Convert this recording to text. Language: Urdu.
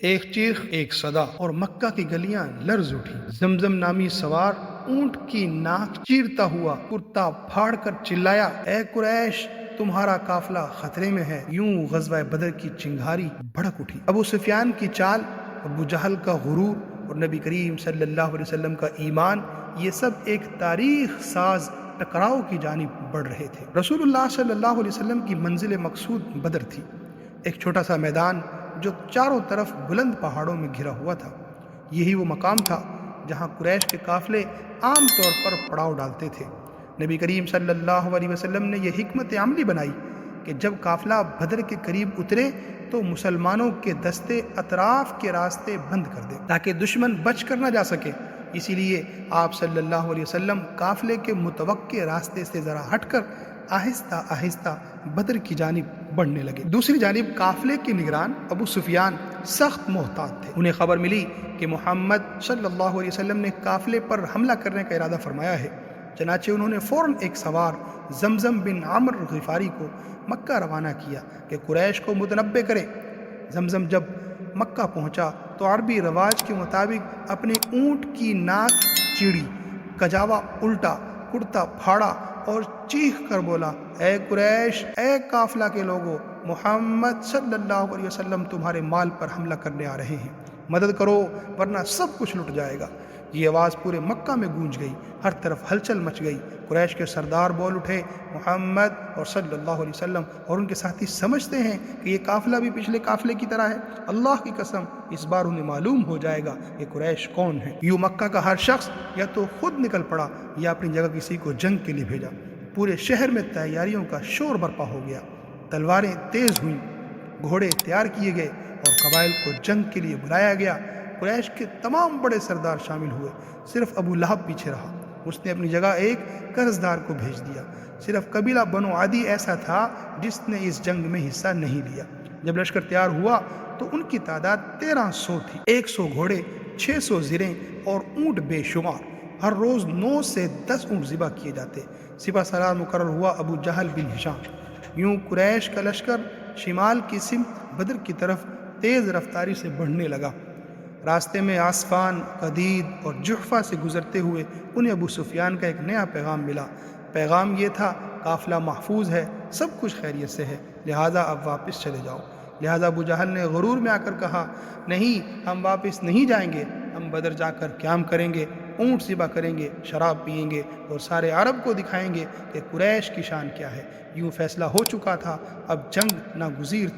ایک چیخ، ایک صدا، اور مکہ کی گلیاں لرز اٹھی۔ زمزم نامی سوار اونٹ کی ناک چیرتا ہوا کرتا پھاڑ کر چلایا، اے قریش، تمہارا قافلہ خطرے میں ہے۔ یوں غزوہ بدر کی چنگاری بھڑک اٹھی۔ ابو سفیان کی چال، ابو جہل کا غرور اور نبی کریم صلی اللہ علیہ وسلم کا ایمان، یہ سب ایک تاریخ ساز ٹکراؤ کی جانب بڑھ رہے تھے۔ رسول اللہ صلی اللہ علیہ وسلم کی منزل مقصود بدر تھی، ایک چھوٹا سا میدان جو چاروں طرف بلند پہاڑوں میں گھرا ہوا تھا۔ یہی وہ مقام تھا جہاں قریش کے قافلے عام طور پر پڑاؤ ڈالتے تھے۔ نبی کریم صلی اللہ علیہ وسلم نے یہ حکمت عملی بنائی کہ جب قافلہ بدر کے قریب اترے تو مسلمانوں کے دستے اطراف کے راستے بند کر دے تاکہ دشمن بچ کر نہ جا سکے۔ اسی لیے آپ صلی اللہ علیہ وسلم قافلے کے متوقع راستے سے ذرا ہٹ کر آہستہ آہستہ بدر کی جانب بڑھنے لگے۔ دوسری جانب قافلے کے نگران ابو سفیان سخت محتاط تھے۔ انہیں خبر ملی کہ محمد صلی اللہ علیہ وسلم نے قافلے پر حملہ کرنے کا ارادہ فرمایا ہے۔ چنانچہ انہوں نے فوراً ایک سوار زمزم بن عمرو غفاری کو مکہ روانہ کیا کہ قریش کو متنبع کرے۔ زمزم جب مکہ پہنچا تو عربی رواج کے مطابق اپنے اونٹ کی ناک چیڑی، کجاوا الٹا، کرتا پھاڑا اور چیخ کر بولا، اے قریش، اے قافلہ کے لوگوں، محمد صلی اللہ علیہ وسلم تمہارے مال پر حملہ کرنے آ رہے ہیں، مدد کرو ورنہ سب کچھ لٹ جائے گا۔ یہ آواز پورے مکہ میں گونج گئی، ہر طرف ہلچل مچ گئی۔ قریش کے سردار بول اٹھے، محمد اور صلی اللہ علیہ وسلم اور ان کے ساتھی سمجھتے ہیں کہ یہ قافلہ بھی پچھلے قافلے کی طرح ہے۔ اللہ کی قسم، اس بار انہیں معلوم ہو جائے گا کہ قریش کون ہے۔ یوں مکہ کا ہر شخص یا تو خود نکل پڑا یا اپنی جگہ کسی کو جنگ کے لیے بھیجا۔ پورے شہر میں تیاریوں کا شور برپا ہو گیا، تلواریں تیز ہوئیں، گھوڑے تیار کیے گئے اور قبائل کو جنگ کے لیے بلایا گیا۔ قریش کے تمام بڑے سردار شامل ہوئے، صرف ابو لہب پیچھے رہا۔ اس نے اپنی جگہ ایک قرضدار کو بھیج دیا۔ صرف قبیلہ بنو عدی ایسا تھا جس نے اس جنگ میں حصہ نہیں لیا۔ جب لشکر تیار ہوا تو ان کی تعداد 1300 تھی، 100 گھوڑے، 600 زریں اور اونٹ بے شمار۔ ہر روز 9 سے 10 اونٹ ذبح کیے جاتے۔ سپہ سالار مقرر ہوا ابو جہل بن ہشام۔ یوں قریش کا لشکر شمال کی سمت بدر کی طرف تیز رفتاری سے بڑھنے لگا۔ راستے میں عصفان، قدید اور جحفہ سے گزرتے ہوئے انہیں ابو سفیان کا ایک نیا پیغام ملا۔ پیغام یہ تھا، قافلہ محفوظ ہے، سب کچھ خیریت سے ہے، لہٰذا اب واپس چلے جاؤ۔ لہٰذا ابو جہل نے غرور میں آ کر کہا، نہیں، ہم واپس نہیں جائیں گے، ہم بدر جا کر قیام کریں گے، اونٹ ذبح کریں گے، شراب پئیں گے اور سارے عرب کو دکھائیں گے کہ قریش کی شان کیا ہے۔ یوں فیصلہ ہو چکا تھا، اب جنگ ناگزیر تھی۔